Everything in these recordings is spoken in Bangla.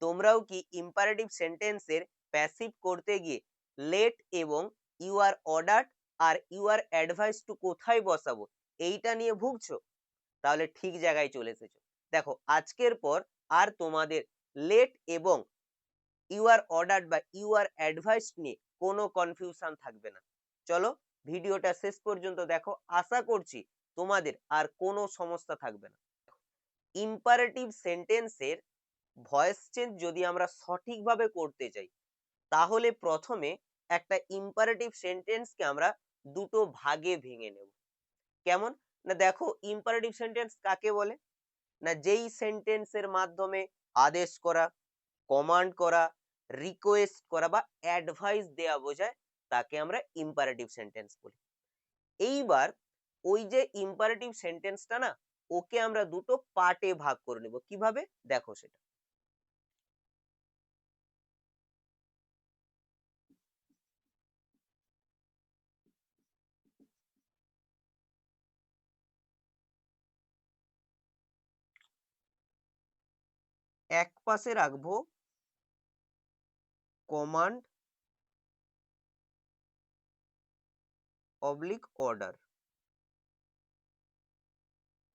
তোমরাও কি ইম্পারেটিভ সেন্টেন্সের প্যাসিভ করতে গিয়ে লেট এবং ইউ আর অর্ডার্ড আর ইউ আর অ্যাডভাইস টু কোথায় বসাবো এইটা নিয়ে ভুগছো? তাহলে ঠিক জায়গায় চলে এসেছো। দেখো আজকের পর আর তোমাদের লেট এবং ইউ আর অর্ডার্ড বা ইউ আর অ্যাডভাইস নিয়ে কোনো কনফিউশন থাকবে না। চলো ভিডিওটা শেষ পর্যন্ত দেখো, আশা করছি তোমাদের আর কোনো সমস্যা থাকবে না। ইম্পারেটিভ সেন্টেন্সের ভয়েস চেঞ্জ যদি আমরা সঠিকভাবে করতে চাই, তাহলে প্রথমে একটা ইম্পারেটিভ সেন্টেন্সকে আমরা দুটো ভাগে ভেঙে নেব। কেমন? না দেখো, ইম্পারেটিভ সেন্টেন্স কাকে বলে? না যেই সেন্টেন্সের মাধ্যমে আদেশ করা, কমান্ড করা, রিকোয়েস্ট করা বা অ্যাডভাইস দেওয়া বোঝায়, তাকে আমরা ইম্পারেটিভ সেন্টেন্স বলি। এইবার ওই যে ইম্পারেটিভ সেন্টেন্সটা না, ওকে আমরা দুটো পার্টে ভাগ করে নেব। কিভাবে? দেখো সেটা। এক পাশে রাখবো কমান্ড অবলিক অর্ডার,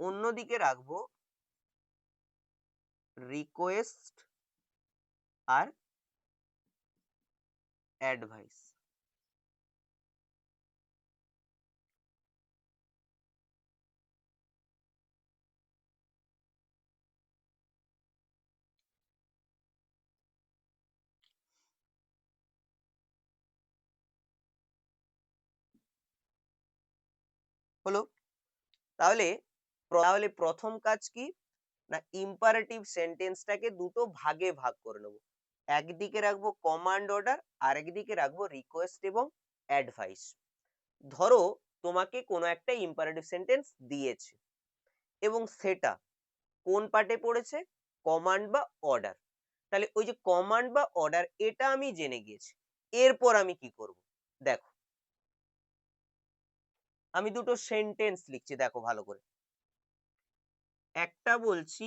অন্যদিকে রাখবো রিকোয়েস্ট আর অ্যাডভাইস। হলো? তাহলে তাহলে প্রথম কাজ কি? না ইম্পারেটিভ সেন্টেন্সটাকে দুটো ভাগে ভাগ করে নেব। একদিকে রাখবো কমান্ড অর্ডার, আরেকদিকে রাখবো রিকোয়েস্ট এবং অ্যাডভাইস। ধরো তোমাকে কোনো একটা ইম্পারেটিভ সেন্টেন্স দিয়েছে এবং সেটা কোন পার্টে পড়েছে? কমান্ড বা অর্ডার। তাহলে ওই যে কমান্ড বা অর্ডার, এটা আমি জেনে গিয়েছি। এরপর আমি কি করব? দেখো, আমি দুটো সেন্টেন্স লিখছি, দেখো ভালো করে। একটা বলছি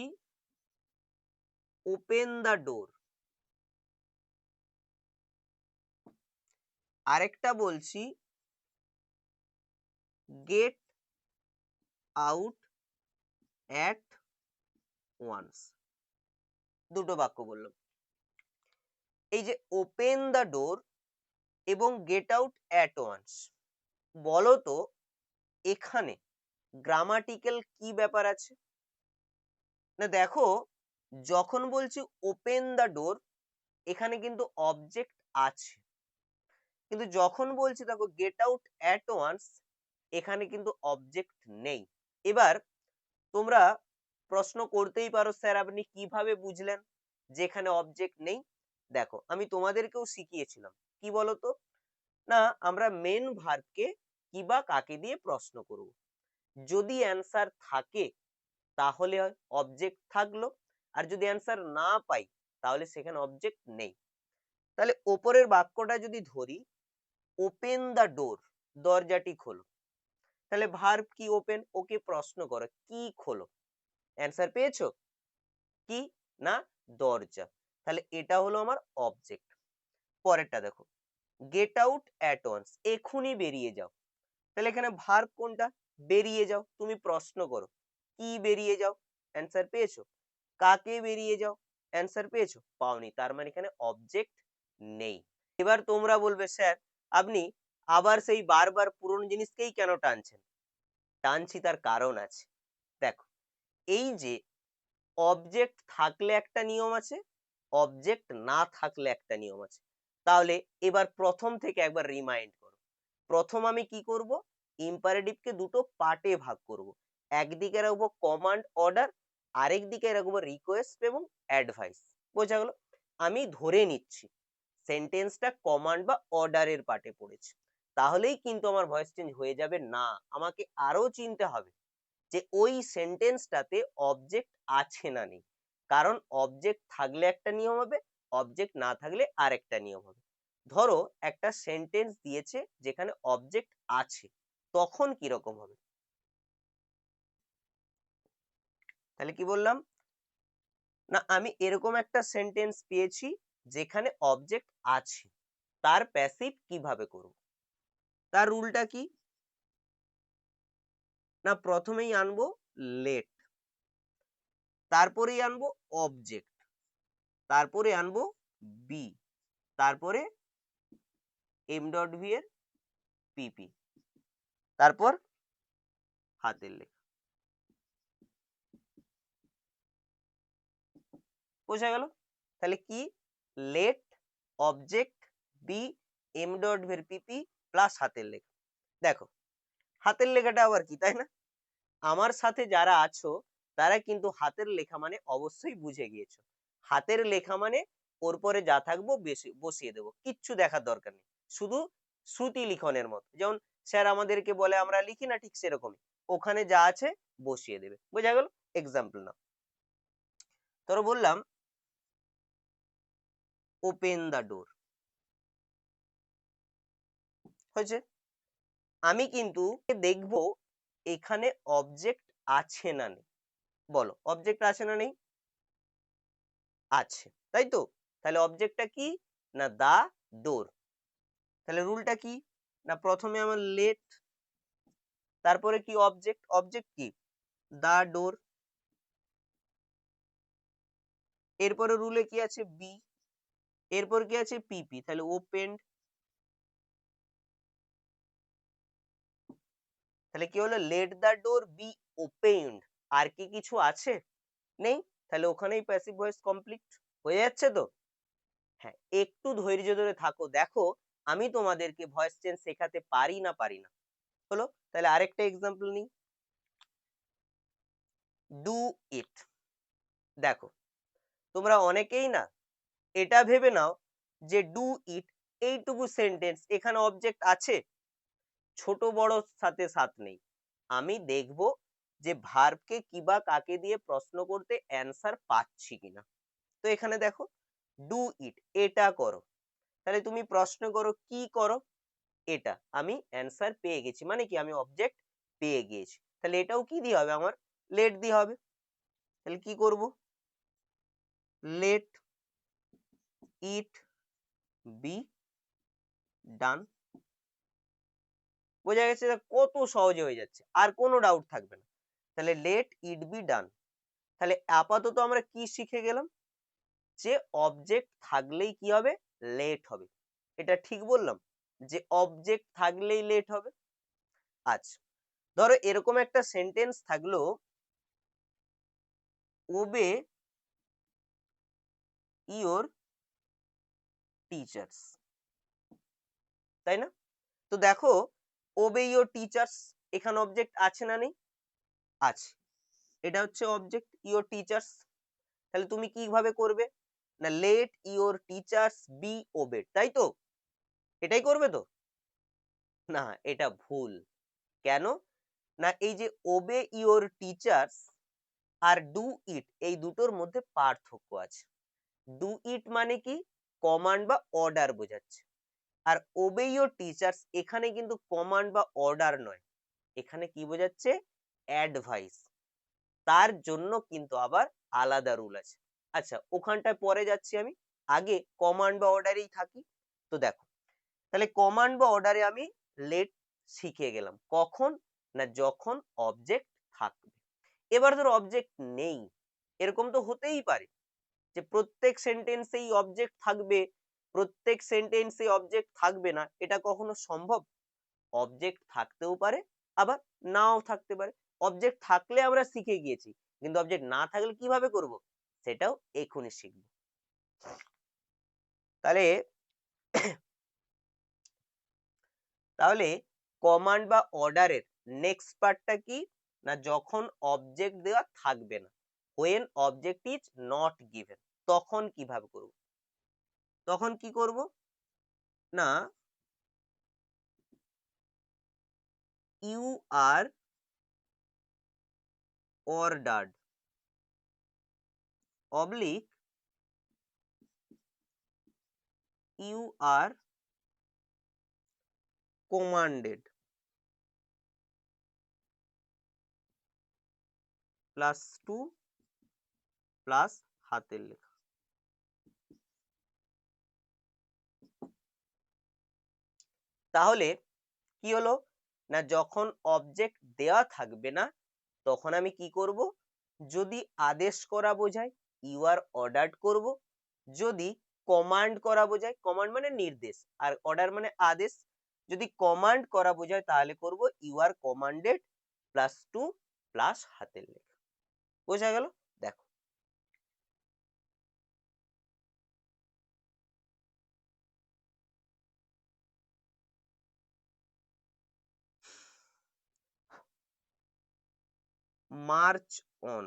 ওপেন দ্য ডোর, আরেকটা বলছি গেট আউট অ্যাট ওয়ান্স। দুটো বাক্য বললাম। এই যে ওপেন দ্য ডোর এবং গেট আউট অ্যাট ওয়ান্স, বলো তো এখানে গ্রামাটিক্যাল কি ব্যাপার আছে? না দেখো, যখন বলছি ওপেন দ্য ডোর, এখানে কিন্তু অবজেক্ট আছে, কিন্তু যখন বলছি দেখো গেট আউট অ্যাট ওয়ান্স, এখানে কিন্তু অবজেক্ট নেই। এবার তোমরা প্রশ্ন করতেই পারো, স্যার আপনি কিভাবে বুঝলেন যে এখানে অবজেক্ট নেই? দেখো আমি তোমাদেরকেও শিখিয়েছিলাম, কি বলতো? না আমরা মেন ভার্বকে কি বা কাকে দিয়ে প্রশ্ন করব। যদি অ্যান্সার থাকে তাহলে অবজেক্ট থাকলো, আর যদি অ্যান্সার না পাই তাহলে সেখানে অবজেক্ট নেই। তাহলে ওপরের বাক্যটা যদি ধরি, ওপেন দ্য ডোর, দরজাটি খোলো, তাহলে ভার্ব কি? ওপেন। ওকে প্রশ্ন করো কি খোলো, অ্যান্সার পেয়েছো কি? না দরজা। তাহলে এটা হলো আমার অবজেক্ট। পরেরটা দেখো, গেট আউট অ্যাট ওয়ান্স, এখনই বেরিয়ে যাও। তাহলে এখানে ভার্ব কোনটা? বেরিয়ে যাও। তুমি প্রশ্ন করো কি বেরিয়ে যাও, অ্যান্সার পেয়েছো। কাকে বেরিয়ে যাও, অ্যান্সার পেয়েছো। পাওনি, তার মানে এখানে অবজেক্ট নেই। এবার তোমরা বলবে স্যার আপনি আবার সেই বারবার পুরনো জিনিসকেই কেন টানছেন? টানছি তার কারণ আছে। দেখো, এই যে অবজেক্ট থাকলে একটা নিয়ম আছে, অবজেক্ট না থাকলে একটা নিয়ম আছে। তাহলে এবার প্রথম থেকে একবার রিমাইন্ড করো। প্রথম আমি কি করব? ইম্পারেটিভকে দুটো পার্টে ভাগ করব। একদিকে রাখবো কমান্ড অর্ডার, আরেক দিকে রাখবো রিকোয়েস্ট এবং অ্যাডভাইস। বোঝা গেল? আমি ধরে নিচ্ছি সেন্টেন্সটা কমান্ড বা অর্ডারের পার্টে পড়েছে, তাহলেই কিন্তু আমার ভয়েস চেঞ্জ হয়ে যাবে না। আমাকে আরো চিনতে হবে যে ওই সেন্টেন্সটাতে অবজেক্ট আছে না নেই। কারণ অবজেক্ট থাকলে একটা নিয়ম হবে, অবজেক্ট না থাকলে আরেকটা নিয়ম হবে। ধরো একটা সেন্টেন্স দিয়েছে যেখানে অবজেক্ট আছে, তখন কি রকম হবে? তাহলে কি বললাম? না আমি এরকম একটা সেন্টেন্স পেয়েছি যেখানে অবজেক্ট আছে, তার প্যাসিভ কিভাবে করব? তার রুলটা কি? না প্রথমেই আনবো লেট, তারপরেই আনবো অবজেক্ট, তারপরে আনবো বি, তারপরে এম ডট ভি এর পিপি, তারপর হাতের লেখা। বোঝা গেল? তাহলে কি? Let, object, be, M dot V এর পিপি প্লাস হাতের লেখা। দেখো হাতের লেখাটা আবার কি, তাই না? আমার সাথে যারা আছো তারা কিন্তু হাতের লেখা মানে অবশ্যই বুঝে গিয়েছো। হাতের লেখা মানে ওর পরে যা থাকবো বেশি বসিয়ে দেবো, কিচ্ছু দেখার দরকার নেই, শুধু শ্রুতি লিখনের মতো, যেমন স্যার আমাদেরকে বলে আমরা লিখি না, ঠিক সেরকমই ওখানে যা আছে বসিয়ে দেবে। বোঝা গেল? এক্সাম্পল নাও, ধরো বললাম ওপেন দা ডোর, হয়েছে? আমি কিন্তু দেখবো এখানে অবজেক্ট আছে না নেই। বলো অবজেক্ট আছে না নেই? আছে, তাই তো? তাহলে অবজেক্টটা কি? না দা ডোর। তাহলে রুলটা কি? না প্রথমে আমার লেট, তারপরে কি অবজেক্ট, অবজেক্ট কি? দা ডোর, এরপরে রুলে কি আছে? বি, এরপর কি আছে? পিপি, তাহলে ওপেন। তাহলে কি হলো? Let the door be opened. আর কি কিছু আছে? নেই। তাহলে ওখানেই প্যাসিভ ভয়েস কমপ্লিট হয়ে যাচ্ছে তো? হ্যাঁ, একটু ধৈর্য ধরে থাকো, দেখো আমি তোমাদেরকে ভয়েস চেঞ্জ শেখাতে পারি না পারি না। হলো? তাহলে আরেকটা এক্সাম্পল নিই, ডু ইট। দেখো তোমরা অনেকেই না এটা ভেবে নাও যে ডু ইট এইটুকু সেন্টেন্স, এখানে অবজেক্ট আছে, ছোট বড় সাথে সাথ নেই। আমি দেখব যে ভার্বকে কি বা কাকে দিয়ে প্রশ্ন করতে অ্যান্সার পাচ্ছি কিনা। তো এখানে দেখো ডু ইট, এটা করো, তাহলে তুমি প্রশ্ন করো কি করো, এটা, আমি অ্যান্সার পেয়ে গেছি, মানে কি আমি অবজেক্ট পেয়ে গিয়েছি। তাহলে এটাও কি দিয়ে হবে? আমার লেট দিয়ে হবে। তাহলে কি করব? Let it be done. বোঝা গেছে? কত সহজে হয়ে যাচ্ছে, আর কোনো ডাউট থাকবে না। তাহলে লেট ইট বি ডান। তাহলে আপাতত আমরা কি শিখে গেলাম? যে অবজেক্ট থাকলেই কি হবে? লেট হবে। এটা ঠিক বললাম যে অবজেক্ট থাকলেই লেট হবে? আচ্ছা, ধরো এরকম একটা সেন্টেন্স থাকলো, ওবে ইওর টিচার্স, তাই না? তো দেখো ওবে ইওর টিচার্স, এখানে অবজেক্ট আছে না নেই? আছে। এটা হচ্ছে অবজেক্ট ইওর টিচার্স। তাহলে তুমি কিভাবে করবে? না let your teachers be obeyed, তাই তো? এটাই করবে তো? না এটা ভুল। কেন? না এই যে ওবে ইওর টিচার্স আর ডু ইট, এই দুটোর মধ্যে পার্থক্য আছে। ডু ইট মানে কি? কমান্ড বা অর্ডার বোঝাচ্ছে। আর ওবে ইওর টিচার্স এখানে কিন্তু কমান্ড বা অর্ডার নয়, এখানে কি বোঝাচ্ছে? অ্যাডভাইস। তার জন্য কিন্তু আবার আলাদা রুল আছে। আচ্ছা ওখানটায় পরে যাচ্ছি আমি, আগে কমান্ড বা অর্ডারেই থাকি। তো দেখো তাহলে কমান্ড বা অর্ডারে আমি লেট শিখে গেলাম, কখন? না যখন অবজেক্ট থাকবে। এবার ধর অবজেক্ট নেই, এরকম তো হতেই পারে যে প্রত্যেক সেন্টেন্সেই অবজেক্ট থাকবে, প্রত্যেক সেন্টেন্সে অবজেক্ট থাকবে না, এটা কখনো সম্ভব? অবজেক্ট থাকতেও পারে, আবার নাও থাকতে পারে। অবজেক্ট থাকলে আমরা শিখে গিয়েছি, কিন্তু অবজেক্ট না থাকলে কিভাবে করব সেটাও এখনই শিখব। তাহলে তাহলে কমান্ড বা অর্ডারের নেক্সট পার্টটা কি? না যখন অবজেক্ট দেওয়া থাকবে না, when object is not given, তখন কিভাবে করব? তখন কি করব? না you are ordered oblique you are commanded plus to plus হাতের লেখা। তাহলে কি হলো না, যখন অবজেক্ট দেওয়া থাকবে না তখন আমি কি করব, যদি আদেশ করা বোঝায় ইউ আর অর্ডার্ড করব, যদি কমান্ড করা বোঝায়, কমান্ড মানে নির্দেশ আর অর্ডার মানে আদেশ, যদি কমান্ড করা বোঝায় তাহলে করব you are commanded plus to plus হাতের লেখা। বোঝা গেল? দেখো মার্চ অন,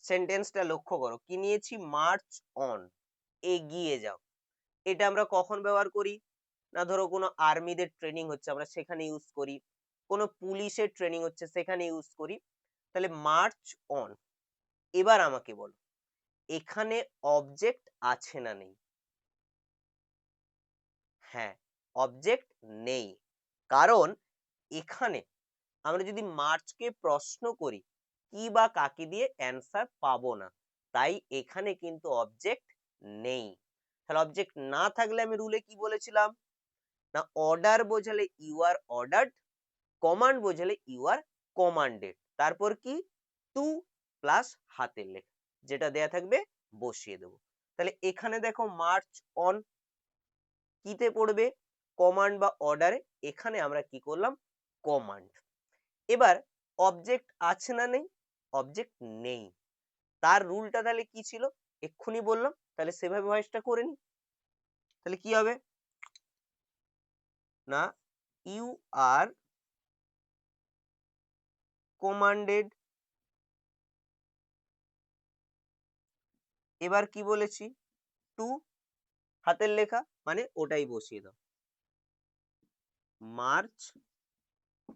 সেন্টেন্সটা লক্ষ্য করো, কি নিয়েছি, মার্চ অন, এগিয়ে যাও। এটা আমরা কখন ব্যবহার করি না, ধরো কোনো আর্মিদের ট্রেনিং হচ্ছে আমরা সেখানে ইউজ করি, কোনো পুলিশের ট্রেনিং হচ্ছে সেখানে ইউজ করি। তাহলে মার্চ অন। এবার আমাকে বলো এখানে অবজেক্ট আছে না নেই? হ্যাঁ, অবজেক্ট নেই, কারণ এখানে আমরা যদি মার্চকে প্রশ্ন করি কি বা কাকে দিয়ে অ্যান্সার পাবো না, তাই এখানে কিন্তু অবজেক্ট নেই। তাহলে অবজেক্ট না থাকলে আমি রুলে কি বলেছিলাম না, অর্ডার বোঝালে ইউ আর অর্ডার্ড, কমান্ড বোঝালে ইউ আর কমান্ডেড, তারপর কি টু প্লাস হাতের লেখা, যেটা দেয়া থাকবে বসিয়ে দেবো। তাহলে এখানে দেখো মার্চ অন কিতে পড়বে, কমান্ড বা অর্ডারে, এখানে আমরা কি করলাম, কমান্ড। এবার অবজেক্ট আছে না নেই? অবজেক্ট নেই, তার রুলটা তাহলে কি ছিল, এক্ষুনি বললাম, তাহলে সেভাবে ভয়েসটা করে নি। তাহলে কি হবে না, ইউ আর কমান্ডেড, এবার কি বলেছি, টু হাতের লেখা মানে ওটাই বসিয়ে দাও, মার্চ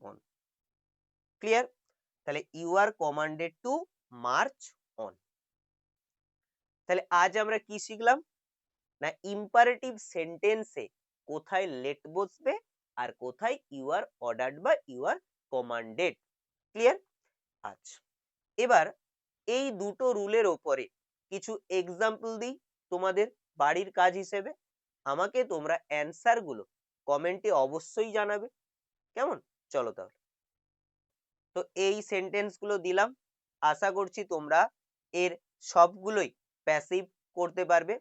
অন। ক্লিয়ার? তাহলে you are commanded to march on. তাহলে আজ আমরা কি শিখলাম না, ইম্পারেটিভ সেন্টেন্সে কোথায় লেট বসবে আর কোথায় ইউ আর অর্ডার্ড বা ইউ আর কমান্ডেড। ক্লিয়ার? আচ্ছা, এবার এই দুটো রুলের ওপরে কিছু এক্সাম্পল দিই তোমাদের বাড়ির কাজ হিসেবে, আমাকে তোমরা অ্যান্সার গুলো কমেন্টে অবশ্যই জানাবে, কেমন? চলো তাহলে, তো এই সেন্টেন্স গুলো দিলাম, আশা করছি তোমরা এর সবগুলোই প্যাসিভ করতে পারবে।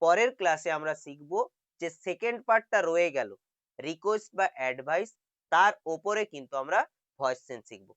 পরের ক্লাসে আমরা শিখব যে সেকেন্ড পার্টটা রয়ে গেল রিকোয়েস্ট বা অ্যাডভাইস, তার ওপরে কিন্তু আমরা ভয়েস চেঞ্জ শিখবো।